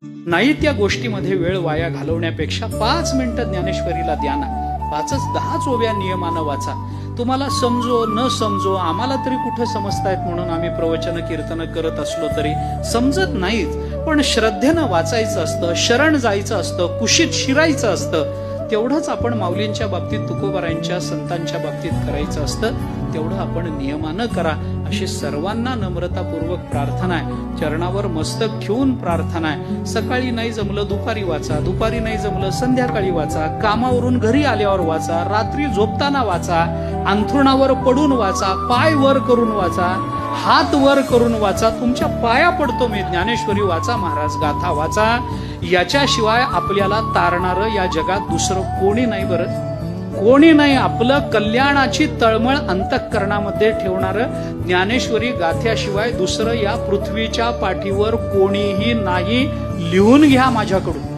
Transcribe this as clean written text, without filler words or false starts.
नाही त्या गोष्टीमध्ये वेळ वाया घालवण्यापेक्षा 5 मिनिटं ज्ञानेश्वरीला द्या ना. 5-10 ओव्या नियमानं वाचा. तुम्हाला समजो न समजो, आम्हाला तरी कुठं समजतायत म्हणून आम्ही प्रवचन कीर्तन करत असलो तरी समजत नाहीच, पण श्रद्धेनं वाचायचं असतं, शरण जायचं असतं, कुशीत शिरायचं असतं. तेवढंच आपण माऊलींच्या बाबतीत, तुकोबारायांच्या संतांच्या बाबतीत करायचं असतं. तेवढं आपण नियमानं करा, अशी सर्वांना नम्रतापूर्वक प्रार्थना आहे. चरणावर मस्तक ठेवून प्रार्थना आहे. सकाळी नाही जमलं दुपारी वाचा, दुपारी नाही जमलं संध्याकाळी वाचा, कामावरून घरी आल्यावर वाचा, रात्री झोपताना वाचा, अंथरुणावर पडून वाचा, पाय वर करून वाचा, हात वर करून वाचा. तुमच्या पाया पडतो मी, ज्ञानेश्वरी वाचा, महाराज गाथा वाचा. याच्याशिवाय आपल्याला तारणारं या जगात दुसरं कोणी नाही. बरं कोणी नाही. आपलं कल्याणाची तळमळ अंतःकरणामध्ये ठेवणारं ज्ञानेश्वरी गाथ्याशिवाय दुसरं या पृथ्वीच्या पाठीवर कोणीही नाही. लिहून घ्या माझ्याकडून.